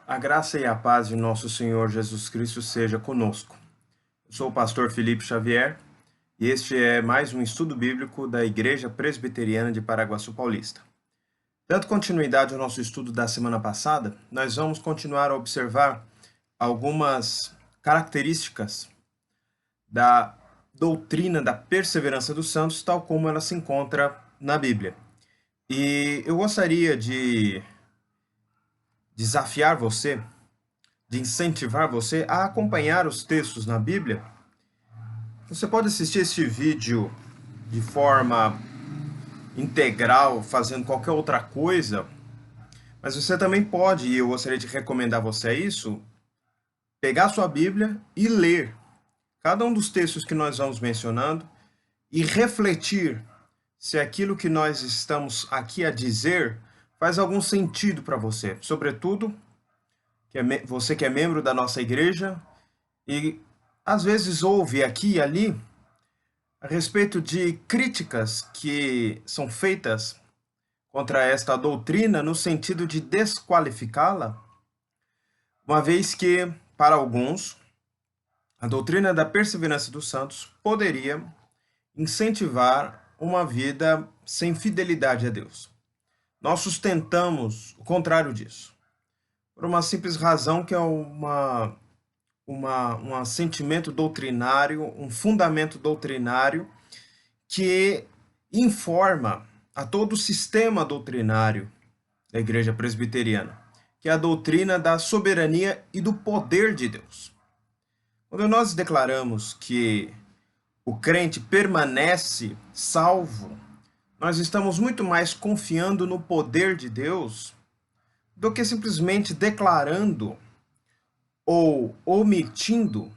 A graça e a paz de nosso Senhor Jesus Cristo seja conosco. Eu sou o pastor Felipe Xavier e este é mais um estudo bíblico da Igreja Presbiteriana de Paraguaçu Paulista. Dando continuidade ao nosso estudo da semana passada, nós vamos continuar a observar algumas características da doutrina da perseverança dos santos, tal como ela se encontra na Bíblia. E eu gostaria de desafiar você, de incentivar você a acompanhar os textos na Bíblia. Você pode assistir este vídeo de forma integral, fazendo qualquer outra coisa, mas você também pode, e eu gostaria de recomendar você isso, pegar sua Bíblia e ler cada um dos textos que nós vamos mencionando e refletir se aquilo que nós estamos aqui a dizer faz algum sentido para você, sobretudo você que é membro da nossa igreja e às vezes ouve aqui e ali a respeito de críticas que são feitas contra esta doutrina no sentido de desqualificá-la, uma vez que, para alguns, a doutrina da perseverança dos santos poderia incentivar uma vida sem fidelidade a Deus. Nós sustentamos o contrário disso, por uma simples razão que é um sentimento doutrinário, um fundamento doutrinário que informa a todo o sistema doutrinário da Igreja Presbiteriana, que é a doutrina da soberania e do poder de Deus. Quando nós declaramos que o crente permanece salvo, nós estamos muito mais confiando no poder de Deus do que simplesmente declarando ou omitindo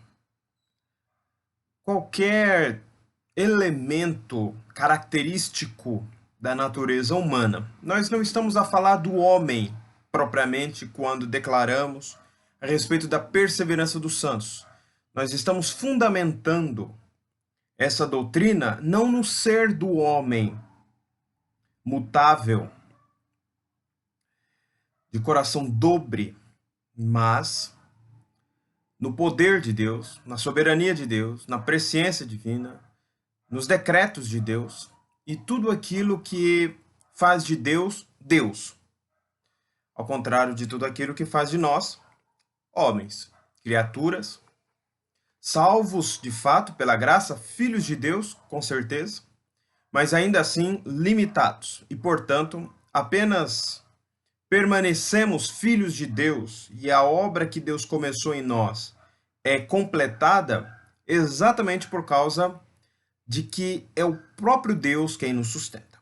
qualquer elemento característico da natureza humana. Nós não estamos a falar do homem propriamente quando declaramos a respeito da perseverança dos santos. Nós estamos fundamentando essa doutrina não no ser do homem mutável, de coração dobre, mas no poder de Deus, na soberania de Deus, na presciência divina, nos decretos de Deus e tudo aquilo que faz de Deus, Deus. Ao contrário de tudo aquilo que faz de nós, homens, criaturas, salvos de fato pela graça, filhos de Deus, com certeza, mas ainda assim limitados e, portanto, apenas permanecemos filhos de Deus e a obra que Deus começou em nós é completada exatamente por causa de que é o próprio Deus quem nos sustenta.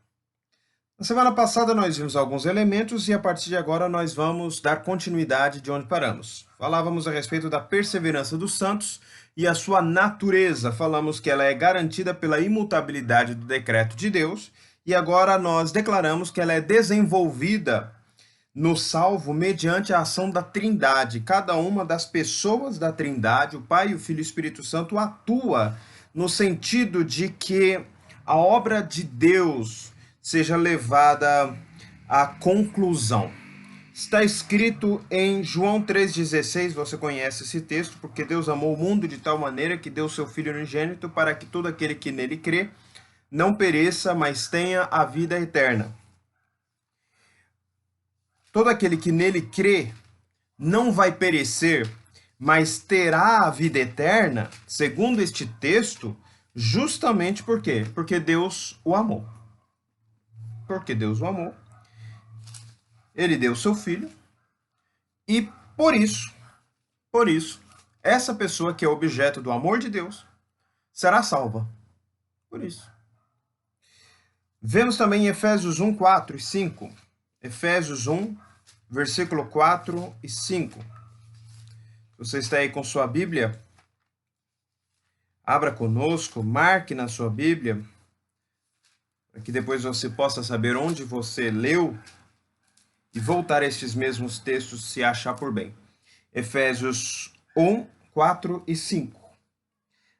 Na semana passada nós vimos alguns elementos e a partir de agora nós vamos dar continuidade de onde paramos. Falávamos a respeito da perseverança dos santos e a sua natureza. Falamos que ela é garantida pela imutabilidade do decreto de Deus e agora nós declaramos que ela é desenvolvida no salvo mediante a ação da Trindade. Cada uma das pessoas da Trindade, o Pai, o Filho e o Espírito Santo, atua no sentido de que a obra de Deus seja levada à conclusão. Está escrito em João 3,16, você conhece esse texto, porque Deus amou o mundo de tal maneira que deu seu Filho unigênito para que todo aquele que nele crê não pereça, mas tenha a vida eterna. Todo aquele que nele crê não vai perecer, mas terá a vida eterna, segundo este texto, justamente por quê? Porque Deus o amou. Porque Deus o amou, ele deu seu filho, e por isso, essa pessoa que é objeto do amor de Deus será salva. Por isso. Vemos também em Efésios 1, 4 e 5. Efésios 1, versículo 4 e 5. Você está aí com sua Bíblia? Abra conosco, marque na sua Bíblia, para que depois você possa saber onde você leu e voltar a estes mesmos textos se achar por bem. Efésios 1, 4 e 5.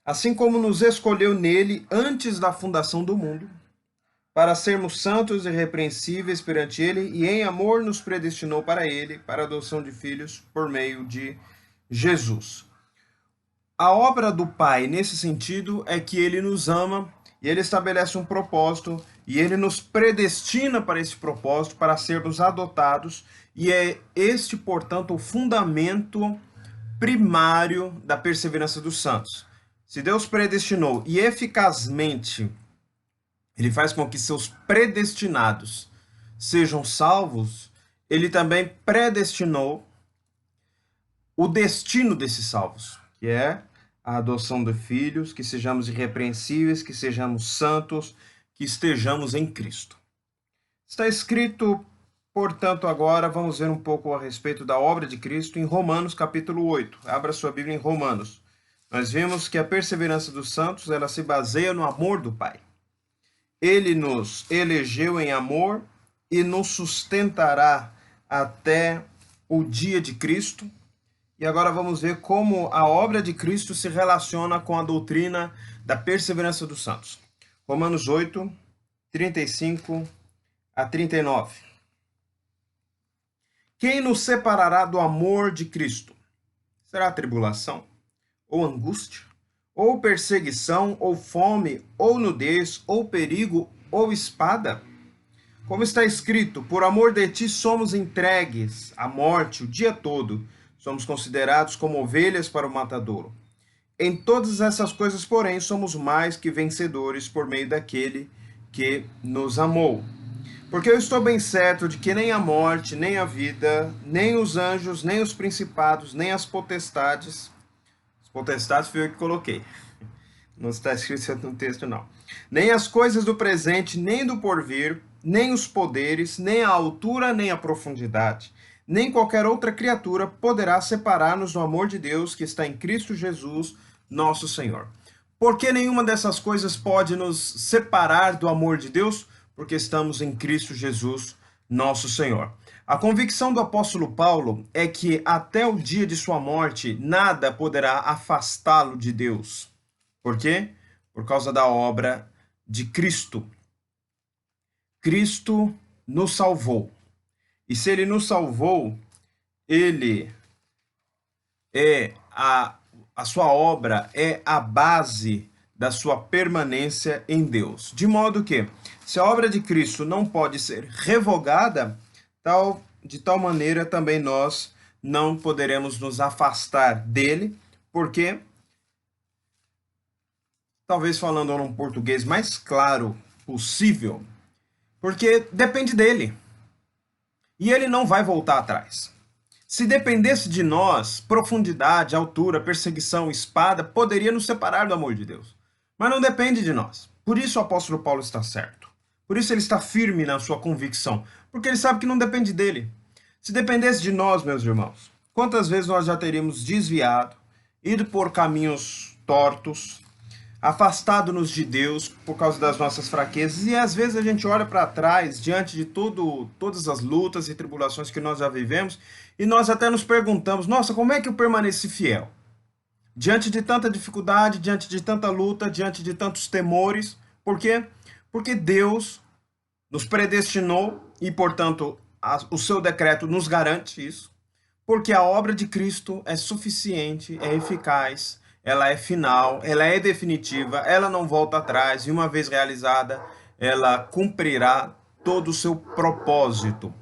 Assim como nos escolheu nele antes da fundação do mundo, para sermos santos e irrepreensíveis perante Ele, e em amor nos predestinou para Ele, para a adoção de filhos por meio de Jesus. A obra do Pai, nesse sentido, é que Ele nos ama e Ele estabelece um propósito e Ele nos predestina para esse propósito, para sermos adotados, e é este, portanto, o fundamento primário da perseverança dos santos. Se Deus predestinou e eficazmente Ele faz com que seus predestinados sejam salvos, Ele também predestinou o destino desses salvos, que é a adoção de filhos, que sejamos irrepreensíveis, que sejamos santos, que estejamos em Cristo. Está escrito, portanto, agora vamos ver um pouco a respeito da obra de Cristo em Romanos capítulo 8. Abra sua Bíblia em Romanos. Nós vimos que a perseverança dos santos, ela se baseia no amor do Pai. Ele nos elegeu em amor e nos sustentará até o dia de Cristo. E agora vamos ver como a obra de Cristo se relaciona com a doutrina da perseverança dos santos. Romanos 8, 35 a 39. Quem nos separará do amor de Cristo? Será tribulação, ou angústia, ou perseguição, ou fome, ou nudez, ou perigo, ou espada? Como está escrito, por amor de ti somos entregues à morte o dia todo, somos considerados como ovelhas para o matadouro. Em todas essas coisas, porém, somos mais que vencedores por meio daquele que nos amou. Porque eu estou bem certo de que nem a morte, nem a vida, nem os anjos, nem os principados, nem as potestades foi eu que coloquei. Não está escrito no texto, não. Nem as coisas do presente, nem do porvir, nem os poderes, nem a altura, nem a profundidade, nem qualquer outra criatura poderá separar-nos do amor de Deus que está em Cristo Jesus, nosso Senhor. Por que nenhuma dessas coisas pode nos separar do amor de Deus? Porque estamos em Cristo Jesus, nosso Senhor. A convicção do apóstolo Paulo é que até o dia de sua morte, nada poderá afastá-lo de Deus. Por quê? Por causa da obra de Cristo. Cristo nos salvou. E se ele nos salvou, ele é a sua obra é a base da sua permanência em Deus. De modo que, se a obra de Cristo não pode ser revogada, de tal maneira também nós não poderemos nos afastar dele, porque, talvez falando num português mais claro possível, porque depende dele. E ele não vai voltar atrás. Se dependesse de nós, profundidade, altura, perseguição, espada, poderia nos separar do amor de Deus. Mas não depende de nós. Por isso o apóstolo Paulo está certo. Por isso ele está firme na sua convicção. Porque ele sabe que não depende dele. Se dependesse de nós, meus irmãos, quantas vezes nós já teríamos desviado, ido por caminhos tortos, afastado-nos de Deus por causa das nossas fraquezas, e às vezes a gente olha para trás, diante de todas as lutas e tribulações que nós já vivemos, e nós até nos perguntamos, nossa, como é que eu permaneci fiel? Diante de tanta dificuldade, diante de tanta luta, diante de tantos temores, por quê? Porque Deus nos predestinou e, portanto, o seu decreto nos garante isso, porque a obra de Cristo é suficiente, é eficaz, ela é final, ela é definitiva, ela não volta atrás, e uma vez realizada, ela cumprirá todo o seu propósito.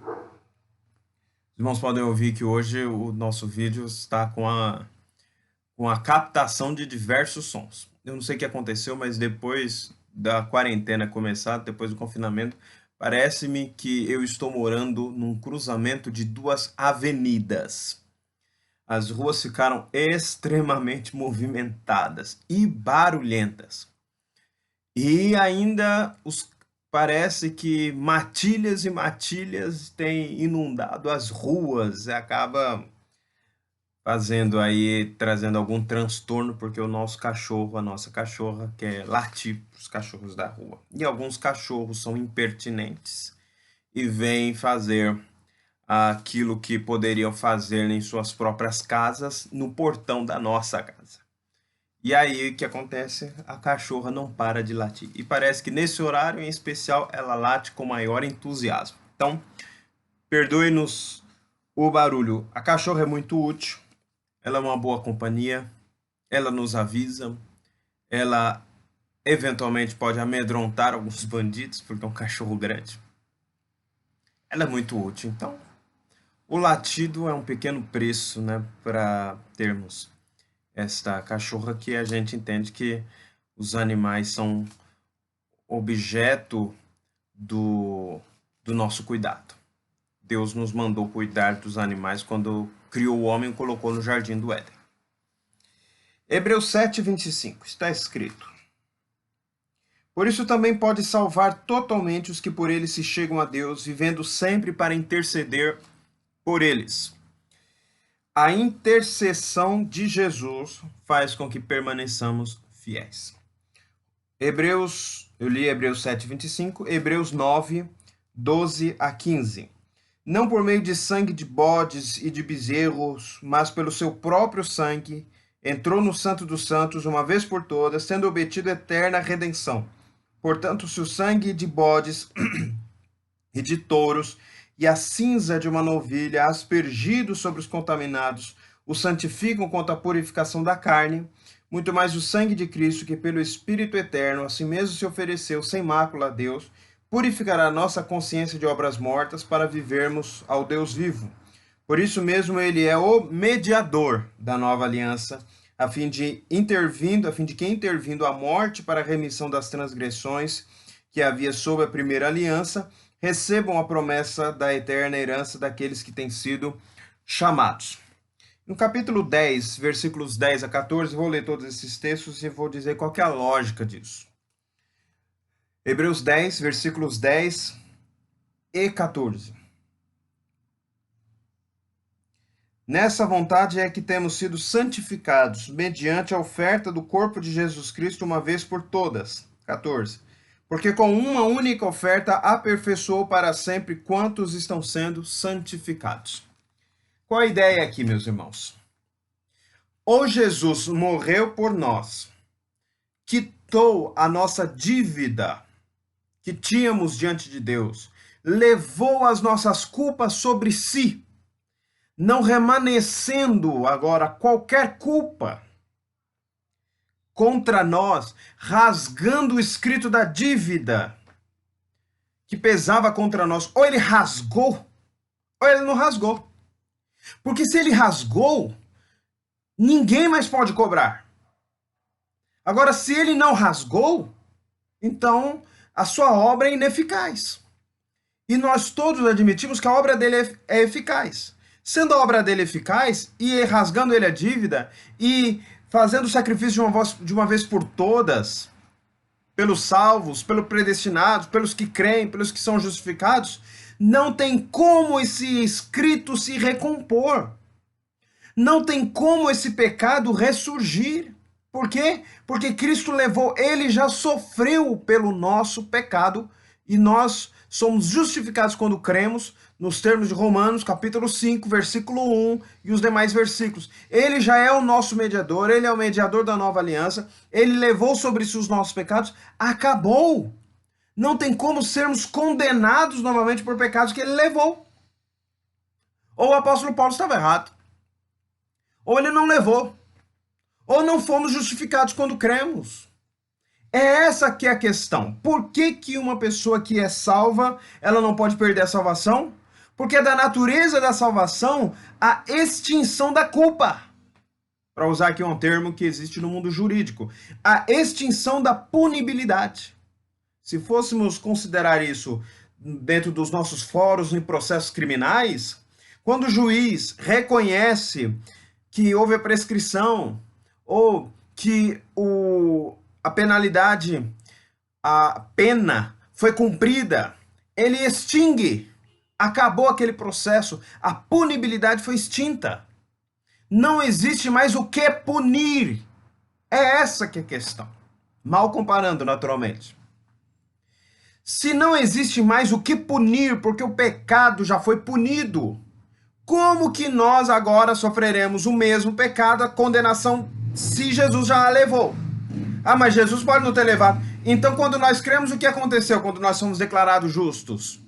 Os irmãos podem ouvir que hoje o nosso vídeo está com a captação de diversos sons. Eu não sei o que aconteceu, mas depois da quarentena começar, depois do confinamento, parece-me que eu estou morando num cruzamento de duas avenidas. As ruas ficaram extremamente movimentadas e barulhentas. E ainda parece que matilhas e matilhas têm inundado as ruas. Acaba trazendo algum transtorno, porque o nosso cachorro, a nossa cachorra, quer latir para os cachorros da rua. E alguns cachorros são impertinentes e vêm fazer aquilo que poderiam fazer em suas próprias casas, no portão da nossa casa. E aí o que acontece? A cachorra não para de latir. E parece que nesse horário em especial ela late com maior entusiasmo. Então, perdoe-nos o barulho. A cachorra é muito útil, ela é uma boa companhia, ela nos avisa, ela eventualmente pode amedrontar alguns bandidos, porque é um cachorro grande. Ela é muito útil. Então, o latido é um pequeno preço, né, para termos esta cachorra que a gente entende que os animais são objeto do nosso cuidado. Deus nos mandou cuidar dos animais quando criou o homem e o colocou no jardim do Éden. Hebreus 7:25 está escrito: por isso também pode salvar totalmente os que por ele se chegam a Deus, vivendo sempre para interceder por eles. A intercessão de Jesus faz com que permaneçamos fiéis. Eu li Hebreus 7:25, Hebreus 9:12-15. Não por meio de sangue de bodes e de bezerros, mas pelo seu próprio sangue, entrou no Santo dos Santos uma vez por todas, tendo obtido eterna redenção. Portanto, se o sangue de bodes e de touros e a cinza de uma novilha aspergidos sobre os contaminados os santificam quanto à purificação da carne, muito mais o sangue de Cristo, que pelo Espírito eterno a si mesmo se ofereceu sem mácula a Deus, purificará nossa consciência de obras mortas para vivermos ao Deus vivo. Por isso mesmo ele é o mediador da nova aliança, a fim de que intervindo a morte para a remissão das transgressões que havia sob a primeira aliança, recebam a promessa da eterna herança daqueles que têm sido chamados. No capítulo 10, versículos 10-14, vou ler todos esses textos e vou dizer qual que é a lógica disso. Hebreus 10, versículos 10 e 14. Nessa vontade é que temos sido santificados, mediante a oferta do corpo de Jesus Cristo uma vez por todas. 14. Porque com uma única oferta aperfeiçoou para sempre quantos estão sendo santificados. Qual a ideia aqui, meus irmãos? O Jesus morreu por nós, quitou a nossa dívida que tínhamos diante de Deus, levou as nossas culpas sobre si, não remanescendo agora qualquer culpa contra nós, rasgando o escrito da dívida que pesava contra nós. Ou ele rasgou, ou ele não rasgou. Porque se ele rasgou, ninguém mais pode cobrar. Agora, se ele não rasgou, então a sua obra é ineficaz. E nós todos admitimos que a obra dele é eficaz. Sendo a obra dele eficaz, e rasgando ele a dívida, e fazendo o sacrifício de uma vez por todas, pelos salvos, pelos predestinados, pelos que creem, pelos que são justificados, não tem como esse escrito se recompor. Não tem como esse pecado ressurgir. Por quê? Porque Cristo levou, ele já sofreu pelo nosso pecado e nós somos justificados quando cremos, nos termos de Romanos, capítulo 5, versículo 1 e os demais versículos. Ele já é o nosso mediador, ele é o mediador da nova aliança, ele levou sobre si os nossos pecados, acabou. Não tem como sermos condenados novamente por pecados que ele levou. Ou o apóstolo Paulo estava errado, ou ele não levou, ou não fomos justificados quando cremos. É essa que é a questão. Por que que uma pessoa que é salva, ela não pode perder a salvação? Porque é da natureza da salvação a extinção da culpa. Para usar aqui um termo que existe no mundo jurídico. A extinção da punibilidade. Se fôssemos considerar isso dentro dos nossos fóruns em processos criminais, quando o juiz reconhece que houve a prescrição ou que a penalidade, a pena foi cumprida, ele extingue, acabou aquele processo, a punibilidade foi extinta. Não existe mais o que punir. É essa que é a questão. Mal comparando, naturalmente. Se não existe mais o que punir, porque o pecado já foi punido, como que nós agora sofreremos o mesmo pecado, a condenação se Jesus já a levou. Ah, mas Jesus pode não ter levado. Então, quando nós cremos, o que aconteceu quando nós somos declarados justos?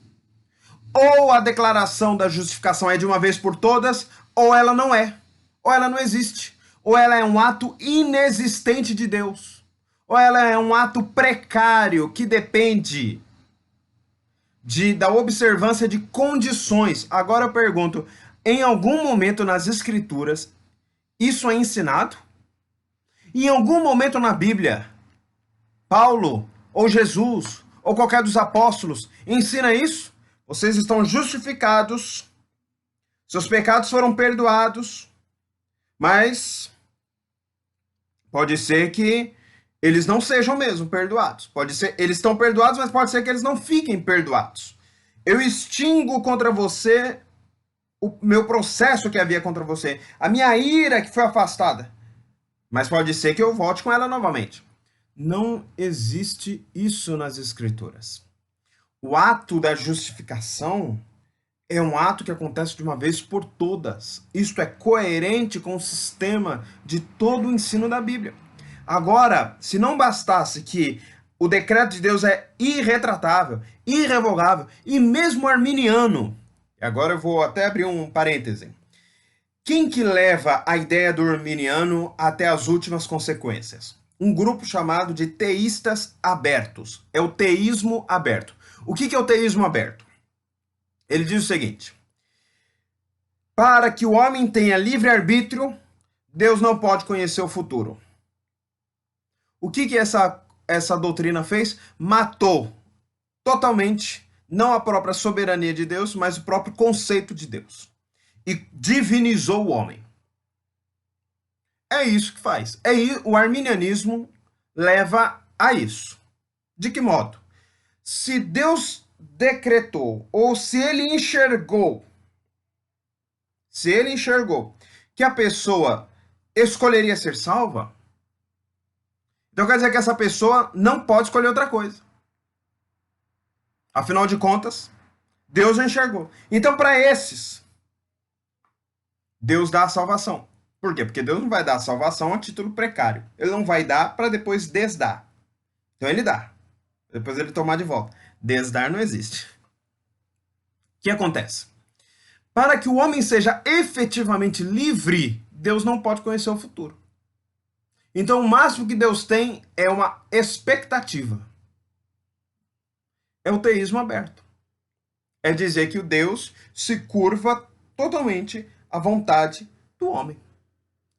Ou a declaração da justificação é de uma vez por todas, ou ela não é. Ou ela não existe. Ou ela é um ato inexistente de Deus. Ou ela é um ato precário que depende da observância de condições. Agora eu pergunto, em algum momento nas Escrituras, isso é ensinado? Em algum momento na Bíblia, Paulo, ou Jesus, ou qualquer dos apóstolos, ensina isso? Vocês estão justificados, seus pecados foram perdoados, mas pode ser que eles não sejam mesmo perdoados. Pode ser, eles estão perdoados, mas pode ser que eles não fiquem perdoados. Eu extingo contra você o meu processo que havia contra você, a minha ira que foi afastada. Mas pode ser que eu volte com ela novamente. Não existe isso nas Escrituras. O ato da justificação é um ato que acontece de uma vez por todas. Isto é coerente com o sistema de todo o ensino da Bíblia. Agora, se não bastasse que o decreto de Deus é irretratável, irrevogável e mesmo arminiano, agora eu vou até abrir um parêntese. Quem que leva a ideia do arminiano até as últimas consequências? Um grupo chamado de teístas abertos. É o teísmo aberto. O que é o teísmo aberto? Ele diz o seguinte: para que o homem tenha livre-arbítrio, Deus não pode conhecer o futuro. O que essa doutrina fez? Matou totalmente, não a própria soberania de Deus, mas o próprio conceito de Deus. E divinizou o homem. É isso que faz. O arminianismo leva a isso. De que modo? Se Deus decretou, ou se ele enxergou que a pessoa escolheria ser salva, então quer dizer que essa pessoa não pode escolher outra coisa. Afinal de contas, Deus já enxergou. Então, para esses, Deus dá a salvação. Por quê? Porque Deus não vai dar a salvação a título precário. Ele não vai dar para depois desdar. Então ele dá. Depois ele tomar de volta. Desdar não existe. O que acontece? Para que o homem seja efetivamente livre, Deus não pode conhecer o futuro. Então o máximo que Deus tem é uma expectativa. É o teísmo aberto. É dizer que o Deus se curva totalmente à vontade do homem.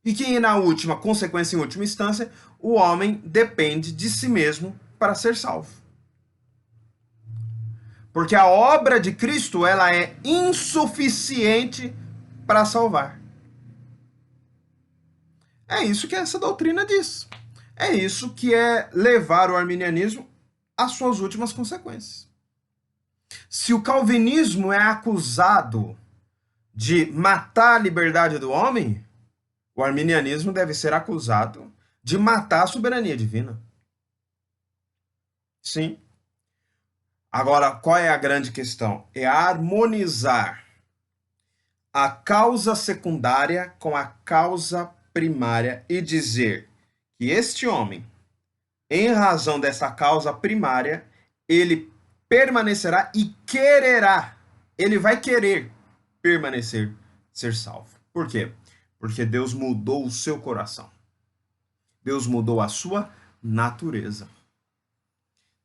E que na última consequência, em última instância, o homem depende de si mesmo para ser salvo. Porque a obra de Cristo, ela é insuficiente para salvar. É isso que essa doutrina diz. É isso que é levar o arminianismo às suas últimas consequências. Se o calvinismo é acusado de matar a liberdade do homem, o arminianismo deve ser acusado de matar a soberania divina. Sim. Agora, qual é a grande questão? É harmonizar a causa secundária com a causa primária e dizer que este homem, em razão dessa causa primária, ele permanecerá e quererá, ele vai querer permanecer, ser salvo. Por quê? Porque Deus mudou o seu coração. Deus mudou a sua natureza.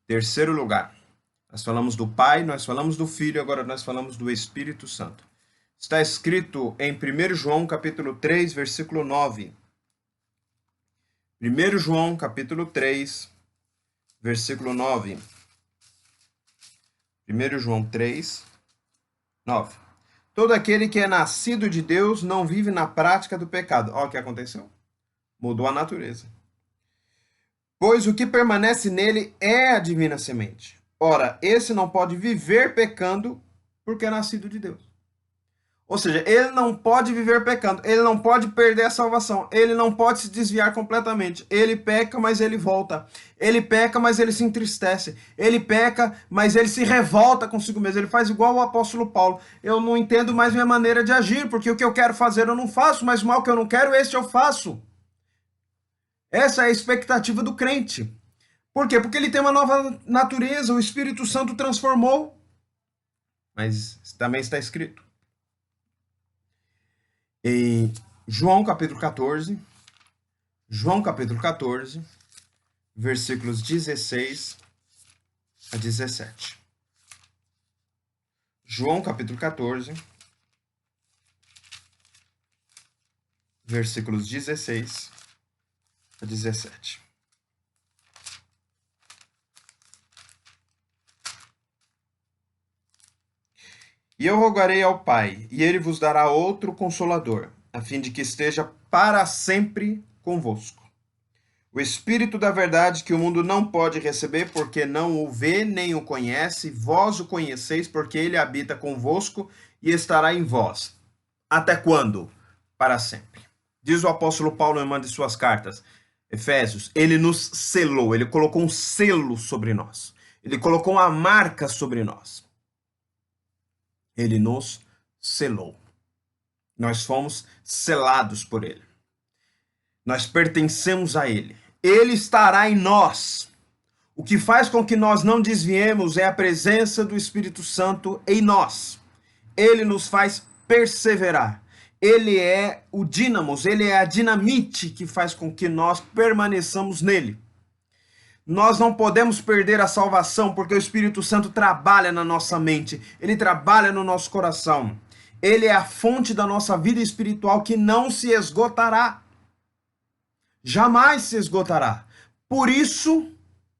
Terceiro lugar, nós falamos do Pai, nós falamos do Filho, agora nós falamos do Espírito Santo. Está escrito em 1 João capítulo 3, versículo 9. 1 João capítulo 3, versículo 9. 1 João 3, 9. Todo aquele que é nascido de Deus não vive na prática do pecado. Olha o que aconteceu. Mudou a natureza. Pois o que permanece nele é a divina semente. Ora, esse não pode viver pecando porque é nascido de Deus. Ou seja, ele não pode viver pecando, ele não pode perder a salvação, ele não pode se desviar completamente. Ele peca, mas ele volta. Ele peca, mas ele se entristece. Ele peca, mas ele se revolta consigo mesmo. Ele faz igual o apóstolo Paulo. Eu não entendo mais minha maneira de agir, porque o que eu quero fazer eu não faço, mas o mal que eu não quero, este eu faço. Essa é a expectativa do crente. Por quê? Porque ele tem uma nova natureza, o Espírito Santo transformou. Mas também está escrito em João capítulo 14, versículos 16 a 17. João capítulo 14, versículos 16 a 17. E eu rogarei ao Pai, e ele vos dará outro Consolador, a fim de que esteja para sempre convosco. O Espírito da verdade que o mundo não pode receber, porque não o vê nem o conhece, vós o conheceis, porque ele habita convosco e estará em vós. Até quando? Para sempre. Diz o apóstolo Paulo em uma de suas cartas, Efésios, ele nos selou, ele colocou um selo sobre nós. Ele colocou uma marca sobre nós. Ele nos selou. Nós fomos selados por ele. Nós pertencemos a ele. Ele estará em nós. O que faz com que nós não desviemos é a presença do Espírito Santo em nós. Ele nos faz perseverar. Ele é o dínamos, ele é a dinamite que faz com que nós permaneçamos nele. Nós não podemos perder a salvação, porque o Espírito Santo trabalha na nossa mente, ele trabalha no nosso coração. Ele é a fonte da nossa vida espiritual que não se esgotará. Jamais se esgotará. Por isso,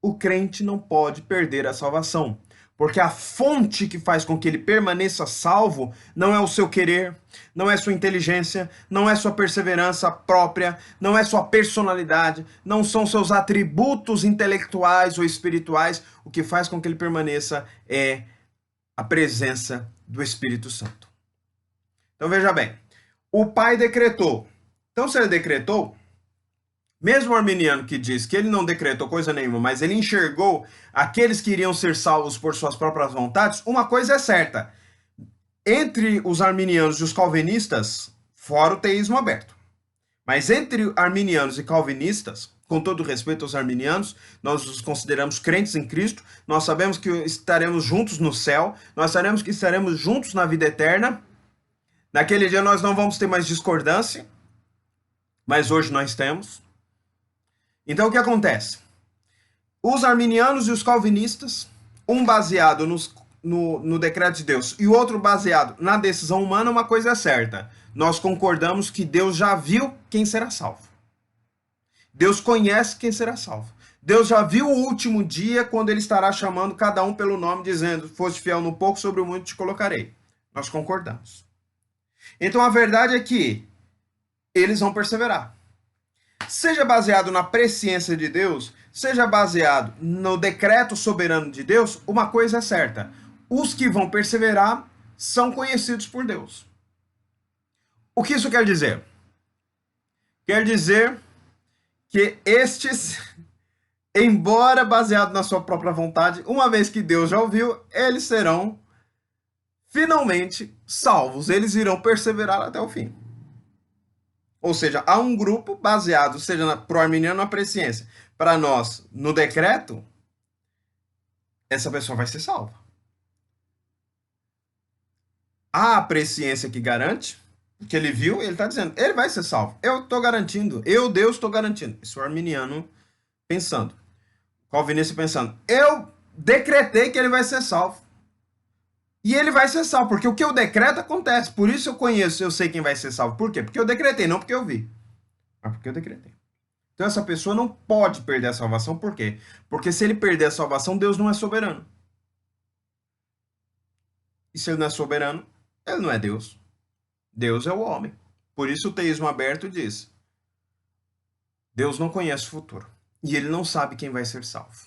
o crente não pode perder a salvação. Porque a fonte que faz com que ele permaneça salvo não é o seu querer, não é sua inteligência, não é sua perseverança própria, não é sua personalidade, não são seus atributos intelectuais ou espirituais. O que faz com que ele permaneça é a presença do Espírito Santo. Então veja bem, o Pai decretou. Então se ele decretou, mesmo o arminiano que diz que ele não decretou coisa nenhuma, mas ele enxergou aqueles que iriam ser salvos por suas próprias vontades, uma coisa é certa. Entre os arminianos e os calvinistas, fora o teísmo aberto. Mas entre arminianos e calvinistas, com todo respeito aos arminianos, nós os consideramos crentes em Cristo, nós sabemos que estaremos juntos no céu, nós sabemos que estaremos juntos na vida eterna. Naquele dia nós não vamos ter mais discordância, mas hoje nós temos. Então o que acontece? Os arminianos e os calvinistas, um baseado no decreto de Deus e o outro baseado na decisão humana, uma coisa é certa. Nós concordamos que Deus já viu quem será salvo. Deus conhece quem será salvo. Deus já viu o último dia quando ele estará chamando cada um pelo nome, dizendo, foste fiel no pouco, sobre o muito te colocarei. Nós concordamos. Então a verdade é que eles vão perseverar. Seja baseado na presciência de Deus, seja baseado no decreto soberano de Deus, uma coisa é certa. Os que vão perseverar são conhecidos por Deus. O que isso quer dizer? Quer dizer que estes, embora baseado na sua própria vontade, uma vez que Deus já ouviu, eles serão finalmente salvos. Eles irão perseverar até o fim. Ou seja, há um grupo baseado, seja para o arminiano na presciência, para nós no decreto, essa pessoa vai ser salva. Há a presciência que garante, porque ele viu, ele está dizendo, ele vai ser salvo. Eu estou garantindo, eu, Deus, estou garantindo. Isso é o arminiano pensando. Calvinista pensando, eu decretei que ele vai ser salvo. E ele vai ser salvo, porque o que eu decreto acontece. Por isso eu conheço, eu sei quem vai ser salvo. Por quê? Porque eu decretei, não porque eu vi. Mas porque eu decretei. Então essa pessoa não pode perder a salvação. Por quê? Porque se ele perder a salvação, Deus não é soberano. E se ele não é soberano, ele não é Deus. Deus é o homem. Por isso o teísmo aberto diz, Deus não conhece o futuro. E ele não sabe quem vai ser salvo.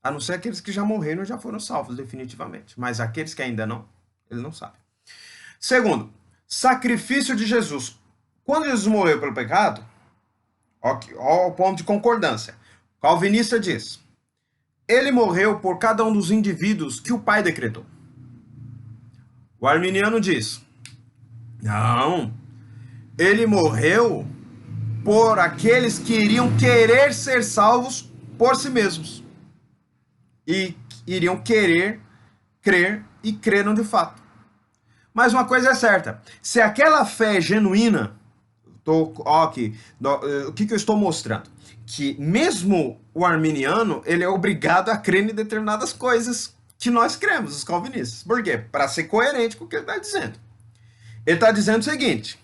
A não ser aqueles que já morreram e já foram salvos definitivamente. Mas aqueles que ainda não, ele não sabe. Segundo, sacrifício de Jesus. Quando Jesus morreu pelo pecado, ao ponto de concordância, o calvinista diz, ele morreu por cada um dos indivíduos que o Pai decretou. O arminiano diz, não, ele morreu por aqueles que iriam querer ser salvos por si mesmos. E iriam querer, crer e creram de fato. Mas uma coisa é certa, se aquela fé é genuína, o que eu estou mostrando? Que mesmo o arminiano, ele é obrigado a crer em determinadas coisas que nós cremos, os calvinistas. Por quê? Para ser coerente com o que ele está dizendo. Ele está dizendo o seguinte: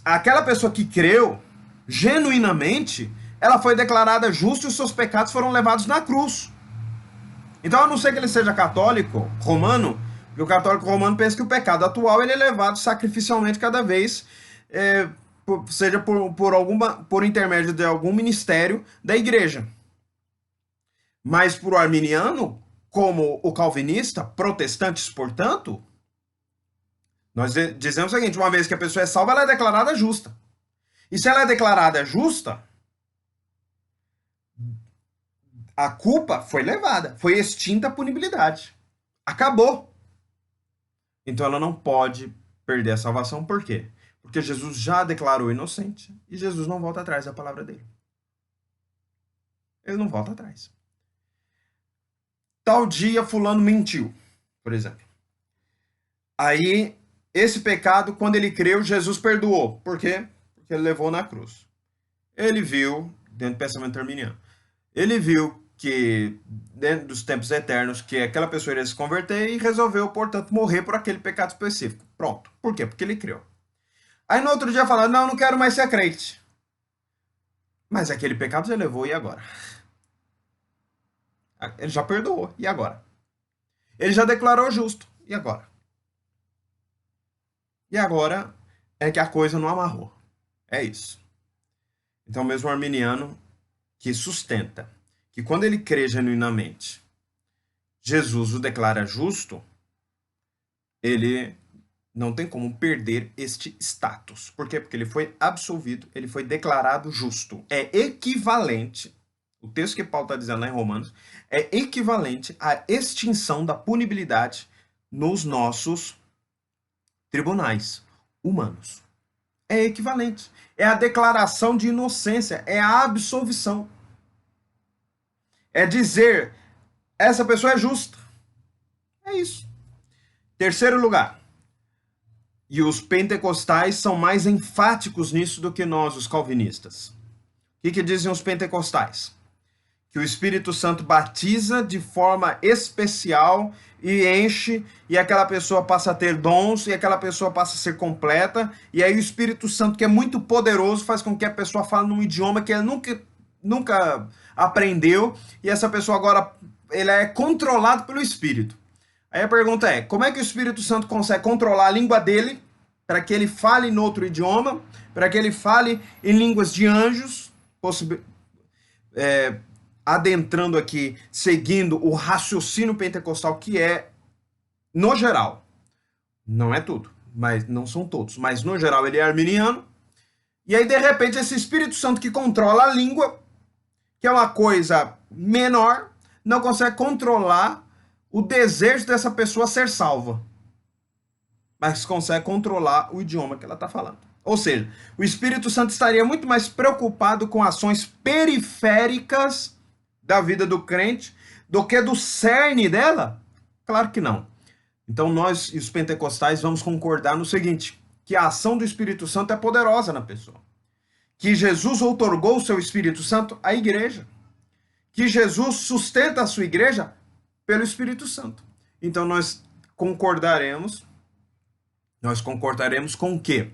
aquela pessoa que creu genuinamente, ela foi declarada justa e os seus pecados foram levados na cruz. Então, a não ser que ele seja católico romano, porque o católico romano pensa que o pecado atual ele é levado sacrificialmente cada vez, seja por intermédio de algum ministério da igreja. Mas para o arminiano, como o calvinista, protestantes, portanto, nós dizemos o seguinte: uma vez que a pessoa é salva, ela é declarada justa. E se ela é declarada justa, a culpa foi levada, foi extinta a punibilidade. Acabou. Então ela não pode perder a salvação. Por quê? Porque Jesus já declarou inocente e Jesus não volta atrás da palavra dele. Ele não volta atrás. Tal dia fulano mentiu, por exemplo. Aí, esse pecado, quando ele creu, Jesus perdoou. Por quê? Porque ele levou na cruz. Ele viu, dentro do pensamento arminiano, ele viu que, dentro dos tempos eternos, que aquela pessoa iria se converter e resolveu, portanto, morrer por aquele pecado específico. Pronto. Por quê? Porque ele creu. Aí no outro dia fala: não quero mais ser crente. Mas aquele pecado já levou, e agora? Ele já perdoou, e agora? Ele já declarou justo, e agora? E agora é que a coisa não amarrou. É isso. Então, mesmo o arminiano que sustenta que quando ele crê genuinamente, Jesus o declara justo, ele não tem como perder este status. Por quê? Porque ele foi absolvido, ele foi declarado justo. É equivalente, o texto que Paulo está dizendo lá em Romanos, é equivalente à extinção da punibilidade nos nossos tribunais humanos. É equivalente. É a declaração de inocência, é a absolvição. É dizer, essa pessoa é justa. É isso. Terceiro lugar. E os pentecostais são mais enfáticos nisso do que nós, os calvinistas. O que dizem os pentecostais? Que o Espírito Santo batiza de forma especial e enche, e aquela pessoa passa a ter dons, e aquela pessoa passa a ser completa, e aí o Espírito Santo, que é muito poderoso, faz com que a pessoa fale num idioma que ela nunca aprendeu, e essa pessoa agora ele é controlado pelo Espírito. Aí a pergunta é: como é que o Espírito Santo consegue controlar a língua dele para que ele fale em outro idioma, para que ele fale em línguas de anjos, adentrando aqui, seguindo o raciocínio pentecostal, que é, no geral, não é tudo, mas não são todos, mas no geral ele é arminiano, e aí de repente esse Espírito Santo que controla a língua, que é uma coisa menor, não consegue controlar o desejo dessa pessoa ser salva, mas consegue controlar o idioma que ela está falando. Ou seja, o Espírito Santo estaria muito mais preocupado com ações periféricas da vida do crente do que do cerne dela? Claro que não. Então nós e os pentecostais vamos concordar no seguinte: que a ação do Espírito Santo é poderosa na pessoa. Que Jesus outorgou o seu Espírito Santo à igreja. Que Jesus sustenta a sua igreja pelo Espírito Santo. Então nós concordaremos com o quê?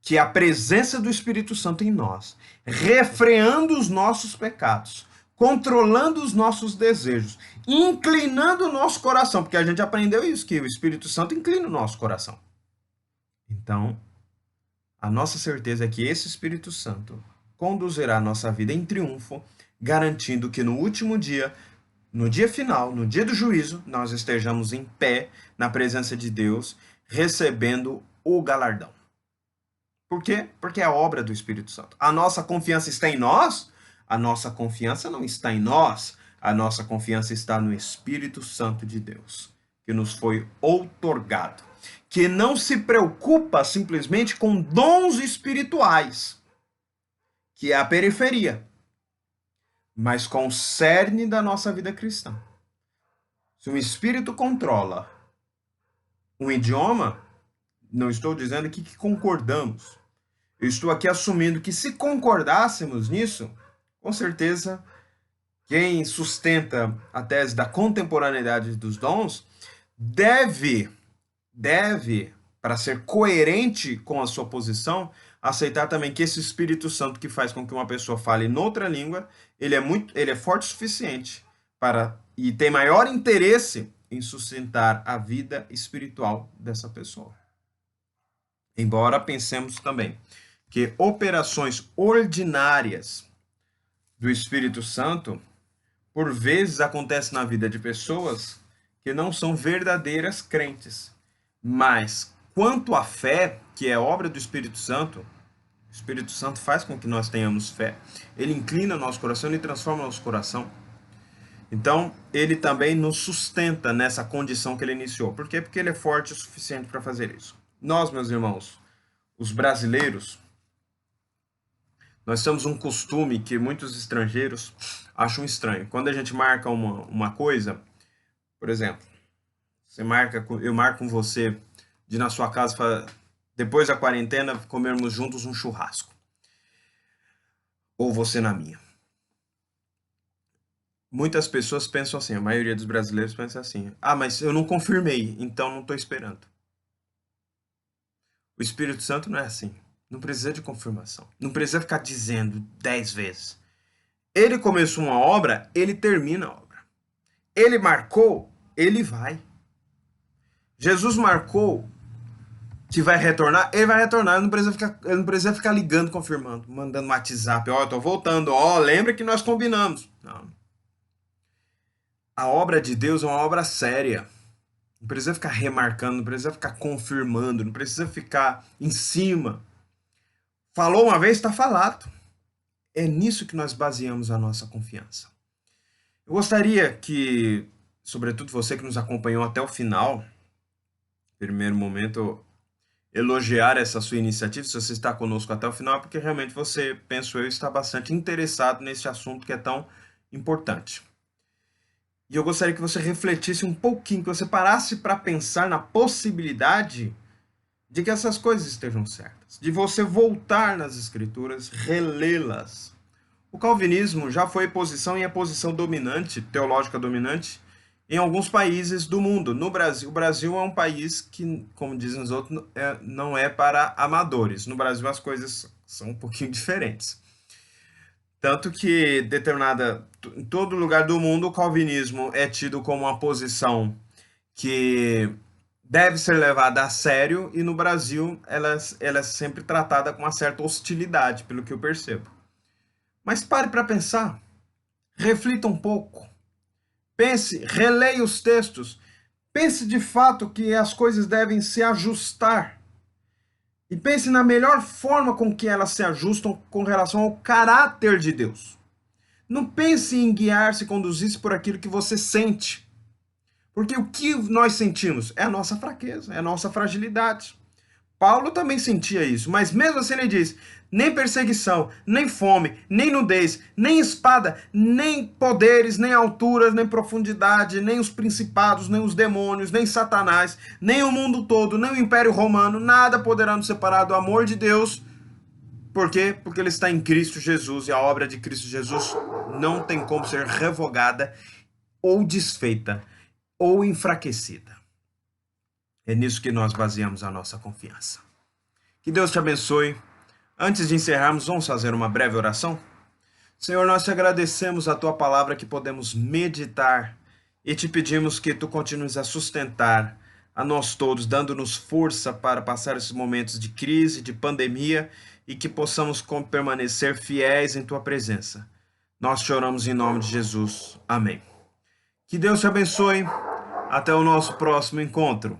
Que a presença do Espírito Santo em nós, refreando os nossos pecados, controlando os nossos desejos, inclinando o nosso coração, porque a gente aprendeu isso, que o Espírito Santo inclina o nosso coração. Então, a nossa certeza é que esse Espírito Santo conduzirá a nossa vida em triunfo, garantindo que no último dia, no dia final, no dia do juízo, nós estejamos em pé na presença de Deus, recebendo o galardão. Por quê? Porque é a obra do Espírito Santo. A nossa confiança está em nós? A nossa confiança não está em nós. A nossa confiança está no Espírito Santo de Deus, que nos foi outorgado. que não se preocupa simplesmente com dons espirituais, que é a periferia, mas com o cerne da nossa vida cristã. Se um espírito controla um idioma, não estou dizendo aqui que concordamos. Eu estou aqui assumindo que se concordássemos nisso, com certeza, quem sustenta a tese da contemporaneidade dos dons deve, para ser coerente com a sua posição, aceitar também que esse Espírito Santo que faz com que uma pessoa fale noutra língua, ele é forte o suficiente para e tem maior interesse em sustentar a vida espiritual dessa pessoa. Embora pensemos também que operações ordinárias do Espírito Santo, por vezes, acontecem na vida de pessoas que não são verdadeiras crentes. Mas, quanto à fé, que é obra do Espírito Santo, o Espírito Santo faz com que nós tenhamos fé. Ele inclina o nosso coração e transforma o nosso coração. Então, ele também nos sustenta nessa condição que ele iniciou. Por quê? Porque ele é forte o suficiente para fazer isso. Nós, meus irmãos, os brasileiros, nós temos um costume que muitos estrangeiros acham estranho. Quando a gente marca uma coisa, por exemplo, eu marco com você de ir na sua casa, depois da quarentena, comermos juntos um churrasco. Ou você na minha. Muitas pessoas pensam assim, a maioria dos brasileiros pensa assim: ah, mas eu não confirmei, então não estou esperando. O Espírito Santo não é assim. Não precisa de confirmação. Não precisa ficar dizendo 10 vezes. Ele começou uma obra, ele termina a obra. Ele marcou, ele vai. Jesus marcou que vai retornar, ele vai retornar. Ele não precisa ficar ligando, confirmando, mandando um WhatsApp. Ó, eu tô voltando. Ó, lembra que nós combinamos. Não. A obra de Deus é uma obra séria. Não precisa ficar remarcando, não precisa ficar confirmando, não precisa ficar em cima. Falou uma vez, está falado. É nisso que nós baseamos a nossa confiança. Eu gostaria que, sobretudo você que nos acompanhou até o final, primeiro momento, elogiar essa sua iniciativa. Se você está conosco até o final, porque realmente você, penso eu, está bastante interessado nesse assunto que é tão importante. E eu gostaria que você refletisse um pouquinho, que você parasse para pensar na possibilidade de que essas coisas estejam certas, de você voltar nas Escrituras, relê-las. O calvinismo já foi posição e é posição dominante, teológica dominante, em alguns países do mundo. No Brasil, o Brasil é um país que, como dizem os outros, não é para amadores. No Brasil as coisas são um pouquinho diferentes. Tanto que em todo lugar do mundo o calvinismo é tido como uma posição que deve ser levada a sério, e no Brasil ela é sempre tratada com uma certa hostilidade, pelo que eu percebo. Mas pare para pensar, reflita um pouco, pense, releia os textos, pense de fato que as coisas devem se ajustar. E pense na melhor forma com que elas se ajustam com relação ao caráter de Deus. Não pense em guiar-se, conduzir-se por aquilo que você sente. Porque o que nós sentimos é a nossa fraqueza, é a nossa fragilidade. Paulo também sentia isso, mas mesmo assim ele diz: nem perseguição, nem fome, nem nudez, nem espada, nem poderes, nem alturas, nem profundidade, nem os principados, nem os demônios, nem Satanás, nem o mundo todo, nem o Império Romano, nada poderá nos separar do amor de Deus. Por quê? Porque ele está em Cristo Jesus, e a obra de Cristo Jesus não tem como ser revogada ou desfeita ou enfraquecida. É nisso que nós baseamos a nossa confiança. Que Deus te abençoe. Antes de encerrarmos, vamos fazer uma breve oração? Senhor, nós te agradecemos a tua palavra que podemos meditar e te pedimos que tu continues a sustentar a nós todos, dando-nos força para passar esses momentos de crise, de pandemia, e que possamos permanecer fiéis em tua presença. Nós te oramos em nome de Jesus. Amém. Que Deus te abençoe. Até o nosso próximo encontro.